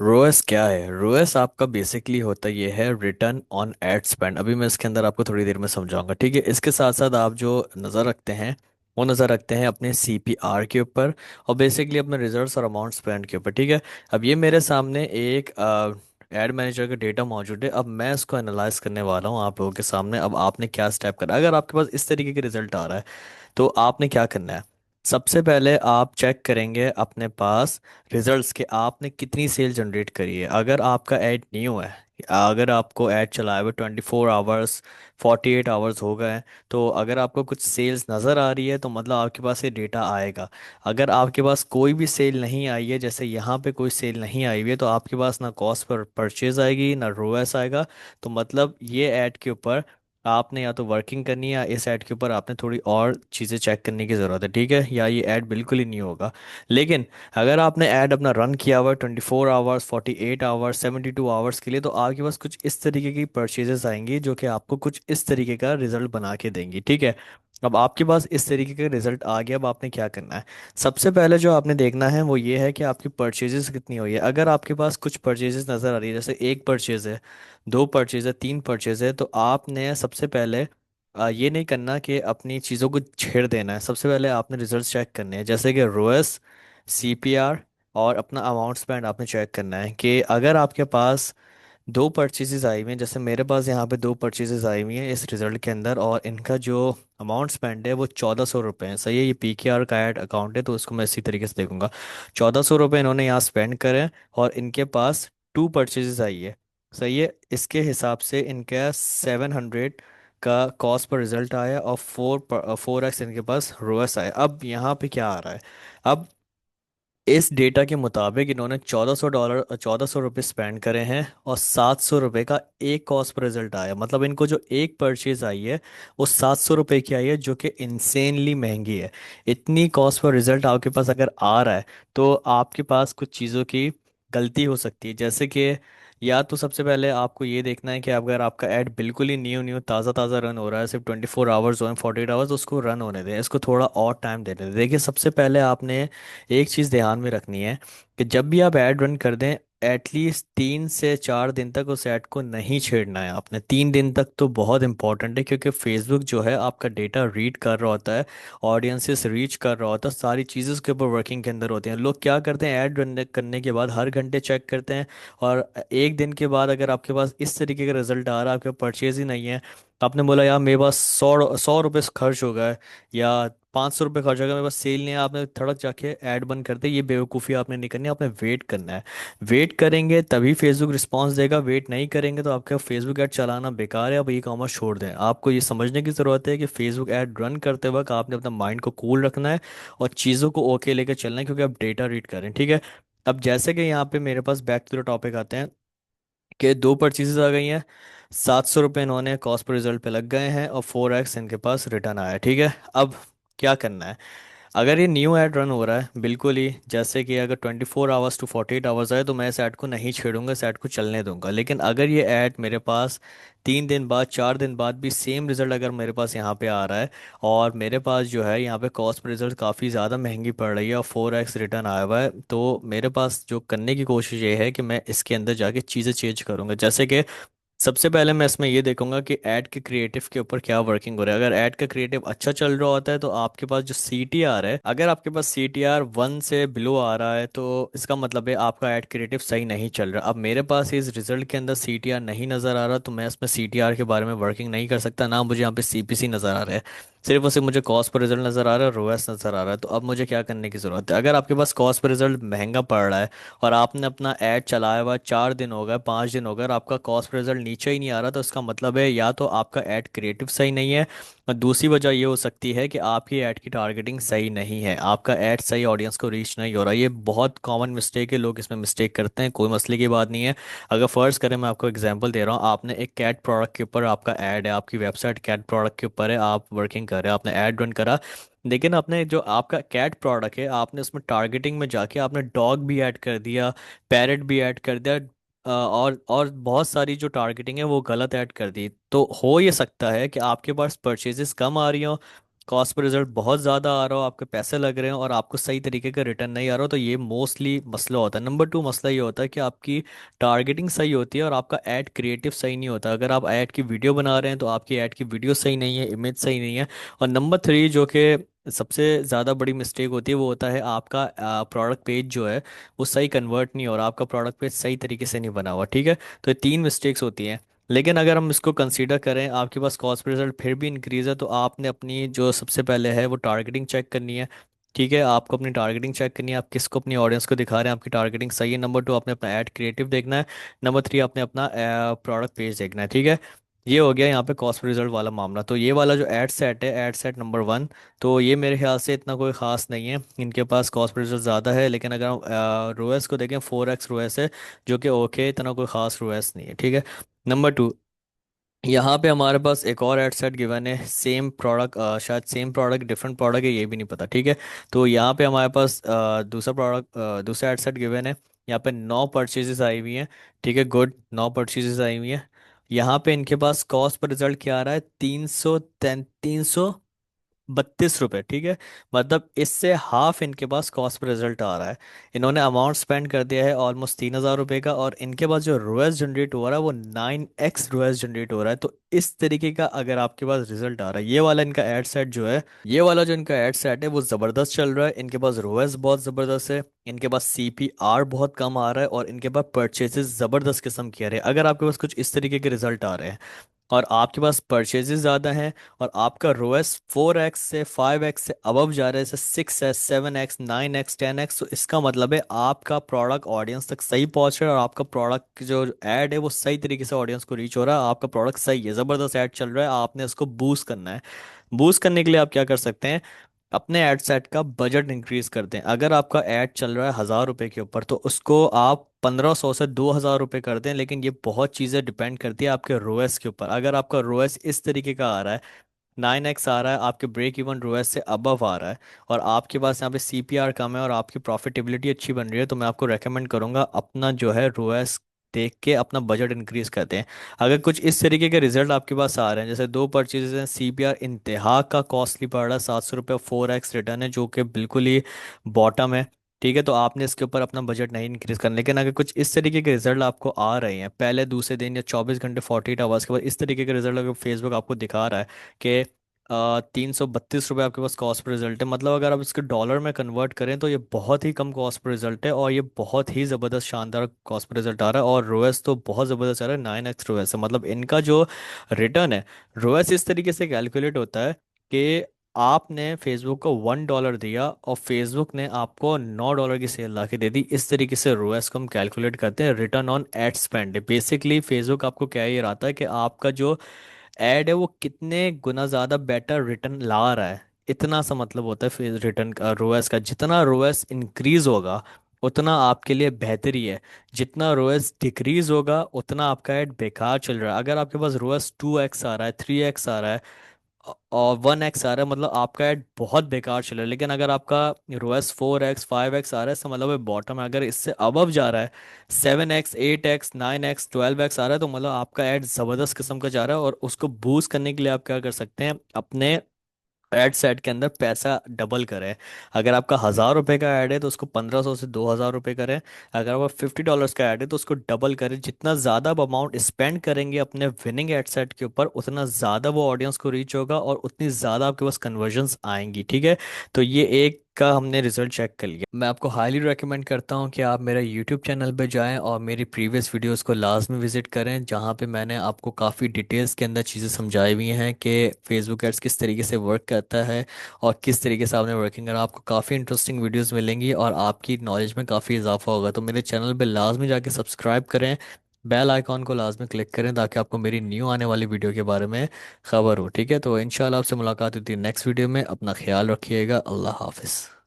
रोएस क्या है? रोएस आपका बेसिकली होता ये है रिटर्न ऑन एड स्पेंड। अभी मैं इसके अंदर आपको थोड़ी देर में समझाऊंगा, ठीक है। इसके साथ साथ आप जो नज़र रखते हैं वो नज़र रखते हैं अपने सीपीआर के ऊपर और बेसिकली अपने रिजल्ट्स और अमाउंट स्पेंड के ऊपर, ठीक है। अब ये मेरे सामने एक एड मैनेजर का डेटा मौजूद है। अब मैं इसको एनालाइज करने वाला हूँ आप लोगों के सामने। अब आपने क्या स्टेप करा, अगर आपके पास इस तरीके के रिजल्ट आ रहा है तो आपने क्या करना है। सबसे पहले आप चेक करेंगे अपने पास रिजल्ट्स के आपने कितनी सेल जनरेट करी है। अगर आपका ऐड न्यू है, अगर आपको ऐड चलाए हुए 24 आवर्स 48 आवर्स हो गए हैं, तो अगर आपको कुछ सेल्स नज़र आ रही है तो मतलब आपके पास ये डेटा आएगा। अगर आपके पास कोई भी सेल नहीं आई है, जैसे यहाँ पे कोई सेल नहीं आई हुई है, तो आपके पास ना कॉस्ट पर परचेज आएगी ना रोएस आएगा। तो मतलब ये ऐड के ऊपर आपने या तो वर्किंग करनी है या इस ऐड के ऊपर आपने थोड़ी और चीज़ें चेक करने की ज़रूरत है, ठीक है। या ये ऐड बिल्कुल ही नहीं होगा। लेकिन अगर आपने ऐड अपना रन किया हुआ 24 आवर्स 48 आवर्स 72 आवर्स के लिए, तो आपके पास कुछ इस तरीके की परचेजेस आएंगी जो कि आपको कुछ इस तरीके का रिजल्ट बना के देंगी, ठीक है। अब आपके पास इस तरीके का रिजल्ट आ गया। अब आपने क्या करना है, सबसे पहले जो आपने देखना है वो ये है कि आपकी परचेजेस कितनी हुई है। अगर आपके पास कुछ परचेजेस नज़र आ रही है, जैसे एक परचेज है, दो परचेज है, तीन परचेज है, तो आपने सबसे पहले ये नहीं करना कि अपनी चीज़ों को छेड़ देना है। सबसे पहले आपने रिजल्ट चेक करने हैं, जैसे कि रोएस, सीपीआर और अपना अमाउंट स्पेंड आपने चेक करना है कि अगर आपके पास दो परचेजेस आई हुई हैं, जैसे मेरे पास यहाँ पे दो परचेजेस आई हुई हैं इस रिजल्ट के अंदर, और इनका जो अमाउंट स्पेंड है वो 1400 रुपये है। सही है, ये पीकेआर का ऐड अकाउंट है तो उसको मैं इसी तरीके से देखूंगा। 1400 रुपये इन्होंने यहाँ स्पेंड करे हैं और इनके पास टू परचेजेस आई है। सही है, इसके हिसाब से इनका 700 का कॉस्ट पर रिजल्ट आया और 4x इनके पास रोएस आया। अब यहाँ पे क्या आ रहा है, अब इस डेटा के मुताबिक इन्होंने $1400 1400 रुपये स्पेंड करे हैं और 700 रुपये का एक कॉस्ट पर रिजल्ट आया। मतलब इनको जो एक परचेज आई है वो 700 रुपये की आई है, जो कि इंसेनली महंगी है। इतनी कॉस्ट पर रिजल्ट आपके पास अगर आ रहा है तो आपके पास कुछ चीज़ों की गलती हो सकती है। जैसे कि या तो सबसे पहले आपको ये देखना है कि अगर आपका ऐड बिल्कुल ही न्यू न्यू ताज़ा ताज़ा रन हो रहा है, सिर्फ 24 आवर्स हो 48 आवर्स, उसको रन होने दें, इसको थोड़ा और टाइम देने दें। देखिए, सबसे पहले आपने एक चीज़ ध्यान में रखनी है कि जब भी आप ऐड रन कर दें, एटलीस्ट 3 से 4 दिन तक उस ऐड को नहीं छेड़ना है आपने। 3 दिन तक तो बहुत इंपॉर्टेंट है, क्योंकि फेसबुक जो है आपका डेटा रीड कर रहा होता है, ऑडियंसेस रीच कर रहा होता है, सारी चीज़ें उसके ऊपर वर्किंग के अंदर होती हैं। लोग क्या करते हैं, ऐड रन करने के बाद हर घंटे चेक करते हैं, और एक दिन के बाद अगर आपके पास इस तरीके का रिजल्ट आ रहा है, आपके परचेज ही नहीं है, तो आपने बोला यार मेरे पास 100 रुपये खर्च हो गए या 500 रुपये खर्च हो गया, मेरे पास सेल नहीं है, आपने धड़क जाके ऐड बंद कर दे। ये बेवकूफ़ी आपने नहीं करनी, आपने वेट करना है। वेट करेंगे तभी फेसबुक रिस्पांस देगा, वेट नहीं करेंगे तो आपका फेसबुक ऐड चलाना बेकार है। आप ई कॉमर्स छोड़ दें। आपको ये समझने की ज़रूरत है कि फेसबुक ऐड रन करते वक्त आपने अपना माइंड को कूल रखना है और चीज़ों को ओके लेकर चलना है, क्योंकि आप डेटा रीड करें, ठीक है। अब जैसे कि यहाँ पे मेरे पास बैक टू द टॉपिक आते हैं कि दो परचेजेस आ गई हैं, 700 रुपये इन्होंने कॉस्ट पर रिजल्ट पे लग गए हैं और 4x इनके पास रिटर्न आया है, ठीक है। अब क्या करना है, अगर ये न्यू ऐड रन हो रहा है बिल्कुल ही, जैसे कि अगर 24 आवर्स टू 48 आवर्स आए, तो मैं इस ऐड को नहीं छेड़ूंगा, इस ऐड को चलने दूंगा। लेकिन अगर ये ऐड मेरे पास 3 दिन बाद 4 दिन बाद भी सेम रिजल्ट अगर मेरे पास यहाँ पे आ रहा है, और मेरे पास जो है यहाँ पे कॉस्ट पर रिजल्ट काफ़ी ज़्यादा महंगी पड़ रही है और 4x रिटर्न आया हुआ है, तो मेरे पास जो करने की कोशिश ये है कि मैं इसके अंदर जाके चीज़ें चेंज करूँगा। जैसे कि सबसे पहले मैं इसमें ये देखूंगा कि ऐड के क्रिएटिव के ऊपर क्या वर्किंग हो रहा है। अगर ऐड का क्रिएटिव अच्छा चल रहा होता है तो आपके पास जो CTR है, अगर आपके पास CTR 1 से बिलो आ रहा है तो इसका मतलब है आपका ऐड क्रिएटिव सही नहीं चल रहा। अब मेरे पास इस रिजल्ट के अंदर CTR नहीं नज़र आ रहा, तो मैं इसमें CTR के बारे में वर्किंग नहीं कर सकता, ना मुझे यहाँ पे CPC नज़र आ रहा है। सिर्फ और सिर्फ मुझे कॉस्ट पर रिजल्ट नज़र आ रहा है, रोएस नज़र आ रहा है। तो अब मुझे क्या करने की ज़रूरत है, अगर आपके पास कॉस्ट पर रिजल्ट महंगा पड़ रहा है और आपने अपना ऐड चलाया हुआ 4 दिन हो गए 5 दिन हो गए और आपका कॉस्ट रिजल्ट नीचे ही नहीं आ रहा, तो इसका मतलब है या तो आपका ऐड क्रिएटिव सही नहीं है, और दूसरी वजह ये हो सकती है कि आपकी ऐड की टारगेटिंग सही नहीं है, आपका ऐड सही ऑडियंस को रीच नहीं हो रहा। ये बहुत कॉमन मिस्टेक है, लोग इसमें मिस्टेक करते हैं, कोई मसले की बात नहीं है। अगर फर्ज करें, मैं आपको एग्जांपल दे रहा हूँ, आपने एक कैट प्रोडक्ट के ऊपर आपका ऐड है, आपकी वेबसाइट कैट प्रोडक्ट के ऊपर है, आप वर्किंग कर रहे हैं, आपने ऐड रन करा, लेकिन आपने जो आपका कैट प्रोडक्ट है आपने उसमें टारगेटिंग में जाके आपने डॉग भी ऐड कर दिया, पैरेट भी ऐड कर दिया, और बहुत सारी जो टारगेटिंग है वो गलत ऐड कर दी, तो हो ये सकता है कि आपके पास परचेजेस कम आ रही हो कॉस्ट पर रिजल्ट बहुत ज़्यादा आ रहा हो, आपके पैसे लग रहे हैं और आपको सही तरीके का रिटर्न नहीं आ रहा हो, तो ये मोस्टली मसला होता है। नंबर टू मसला ये होता है कि आपकी टारगेटिंग सही होती है और आपका ऐड क्रिएटिव सही नहीं होता। अगर आप ऐड की वीडियो बना रहे हैं तो आपकी ऐड की वीडियो सही नहीं है, इमेज सही नहीं है। और नंबर थ्री जो कि सबसे ज़्यादा बड़ी मिस्टेक होती है वो होता है आपका प्रोडक्ट पेज जो है वो सही कन्वर्ट नहीं हो रहा, आपका प्रोडक्ट पेज सही तरीके से नहीं बना हुआ, ठीक है। तो ये तीन मिस्टेक्स होती हैं। लेकिन अगर हम इसको कंसीडर करें, आपके पास कॉस्ट पर रिजल्ट फिर भी इंक्रीज है, तो आपने अपनी जो सबसे पहले है वो टारगेटिंग चेक करनी है। ठीक है, आपको अपनी टारगेटिंग चेक करनी है, आप किसको अपनी ऑडियंस को दिखा रहे हैं, आपकी टारगेटिंग सही है। नंबर टू, आपने अपना ऐड क्रिएटिव देखना है। नंबर थ्री, आपने अपना प्रोडक्ट पेज देखना है, ठीक है। ये हो गया यहाँ पे कॉस्ट पर रिजल्ट वाला मामला। तो ये वाला जो एड सेट है, एड सेट नंबर वन, तो ये मेरे ख्याल से इतना कोई ख़ास नहीं है, इनके पास कॉस्ट पर रिजल्ट ज़्यादा है। लेकिन अगर हम रोएस को देखें, 4x रोएस है, जो कि ओके, इतना कोई ख़ास रोएस नहीं है, ठीक है। नंबर टू, यहाँ पे हमारे पास एक और एड सेट गिवन है, सेम प्रोडक्ट, शायद सेम प्रोडक्ट डिफरेंट प्रोडक्ट है, ये भी नहीं पता, ठीक है। तो यहाँ पे हमारे पास दूसरा प्रोडक्ट, दूसरा एड सेट गिवन है। यहाँ पे 9 परचेजेस आई हुई हैं, ठीक है, गुड, 9 परचेजेस आई हुई हैं। यहाँ पे इनके पास कॉस्ट पर रिजल्ट क्या आ रहा है, 332 रुपये, ठीक है। मतलब इससे हाफ इनके पास कॉस्ट पर रिजल्ट आ रहा है। इन्होंने अमाउंट स्पेंड कर दिया है ऑलमोस्ट 3,000 रुपये का, और इनके पास जो रोएस जनरेट हो रहा है वो 9x रोएस जनरेट हो रहा है। तो इस तरीके का अगर आपके पास रिजल्ट आ रहा है, ये वाला इनका एड सेट जो है, ये वाला जो इनका एड सेट है वो ज़बरदस्त चल रहा है। इनके पास रोएस बहुत ज़बरदस्त है, इनके पास CPR बहुत कम आ रहा है, और इनके पास परचेजेस ज़बरदस्त किस्म के आ रहे हैं। अगर आपके पास कुछ इस तरीके के रिजल्ट आ रहे हैं और आपके पास परचेजेस ज़्यादा हैं और आपका रोएस 4x से 5x से अबव जा रहा है, जैसे 6s 7x 9x 10x, तो इसका मतलब है आपका प्रोडक्ट ऑडियंस तक सही पहुंच रहा है और आपका प्रोडक्ट जो ऐड है वो सही तरीके से ऑडियंस को रीच हो रहा है। आपका प्रोडक्ट सही है, ज़बरदस्त ऐड चल रहा है, आपने उसको बूस्ट करना है। बूस्ट करने के लिए आप क्या कर सकते हैं, अपने ऐड सेट का बजट इंक्रीज करते हैं। अगर आपका ऐड चल रहा है 1,000 रुपये के ऊपर, तो उसको आप 1,500 से 2,000 रुपये कर दें। लेकिन ये बहुत चीज़ें डिपेंड करती है आपके रोएस के ऊपर। अगर आपका रोएस इस तरीके का आ रहा है, 9x आ रहा है, आपके ब्रेक इवन रोएस से अबव आ रहा है, और आपके पास यहाँ पे CPR कम है और आपकी प्रॉफिटेबिलिटी अच्छी बन रही है, तो मैं आपको रेकमेंड करूँगा अपना जो है रोएस देख के अपना बजट इंक्रीज करते हैं। अगर कुछ इस तरीके के रिजल्ट आपके पास आ रहे हैं, जैसे दो परचेजेस हैं, CPR इंतहा का कॉस्टली पड़ रहा है, 700 रुपये, 4x रिटर्न है जो कि बिल्कुल ही बॉटम है, ठीक है, तो आपने इसके ऊपर अपना बजट नहीं इंक्रीज करना। लेकिन अगर कुछ इस तरीके के रिजल्ट आपको आ रहे हैं पहले दूसरे दिन या 24 घंटे 48 आवर्स के बाद, इस तरीके के रिजल्ट अगर फेसबुक आपको दिखा रहा है कि 332 रुपये आपके पास कॉस्ट पर रिजल्ट है, मतलब अगर आप इसके डॉलर में कन्वर्ट करें तो ये बहुत ही कम कॉस्ट पर रिजल्ट है, और ये बहुत ही ज़बरदस्त शानदार कॉस्ट पर रिजल्ट आ रहा है। और रोएस तो बहुत ज़बरदस्त आ रहा है, 9x रोएस है। मतलब इनका जो रिटर्न है, रोएस इस तरीके से कैलकुलेट होता है कि आपने फेसबुक को $1 दिया और फेसबुक ने आपको $9 की सेल ला के दे दी। इस तरीके से रोएस को हम कैलकुलेट करते हैं, return on ad spend. Basically Facebook आपको क्या ये रहता है कि आपका जो ऐड है वो कितने गुना ज़्यादा बेटर रिटर्न ला रहा है, इतना सा मतलब होता है फिर रिटर्न का, रोएस का। जितना रोएस इंक्रीज होगा उतना आपके लिए बेहतरी है, जितना रोएस डिक्रीज होगा उतना आपका ऐड बेकार चल रहा है। अगर आपके पास रोएस 2x आ रहा है, 3x आ रहा है और 1x आ रहा है, मतलब आपका ऐड बहुत बेकार चल रहा है। लेकिन अगर आपका रोएस 4x 5x आ रहा है, इसका मतलब है बॉटम है। अगर इससे अबव जा रहा है, 7x 8x 9x 12x आ रहा है, तो मतलब आपका ऐड ज़बरदस्त किस्म का जा रहा है। और उसको बूस्ट करने के लिए आप क्या कर सकते हैं, अपने ऐड सेट के अंदर पैसा डबल करें। अगर आपका 1,000 रुपये का ऐड है तो उसको 1,500 से 2,000 रुपये करें। अगर आपका $50 का ऐड है तो उसको डबल करें। जितना ज़्यादा आप अमाउंट स्पेंड करेंगे अपने विनिंग ऐड सेट के ऊपर, उतना ज़्यादा वो ऑडियंस को रीच होगा और उतनी ज़्यादा आपके पास कन्वर्जन्स आएंगी, ठीक है। तो ये एक का हमने रिजल्ट चेक कर लिया। मैं आपको हाईली रेकमेंड करता हूँ कि आप मेरा यूट्यूब चैनल पे जाएं और मेरी प्रीवियस वीडियोस को लाजमी विजिट करें, जहाँ पे मैंने आपको काफ़ी डिटेल्स के अंदर चीज़ें समझाई हुई हैं कि फेसबुक एड्स किस तरीके से वर्क करता है और किस तरीके से आपने वर्किंग करा। आपको काफ़ी इंटरेस्टिंग वीडियोस मिलेंगी और आपकी नॉलेज में काफ़ी इजाफा होगा। तो मेरे चैनल पे लाजमी जाके सब्सक्राइब करें, बेल आइकॉन को लाजमी क्लिक करें, ताकि आपको मेरी न्यू आने वाली वीडियो के बारे में खबर हो, ठीक है। तो इंशाल्लाह आपसे मुलाकात होती है नेक्स्ट वीडियो में। अपना ख्याल रखिएगा, अल्लाह हाफिज़।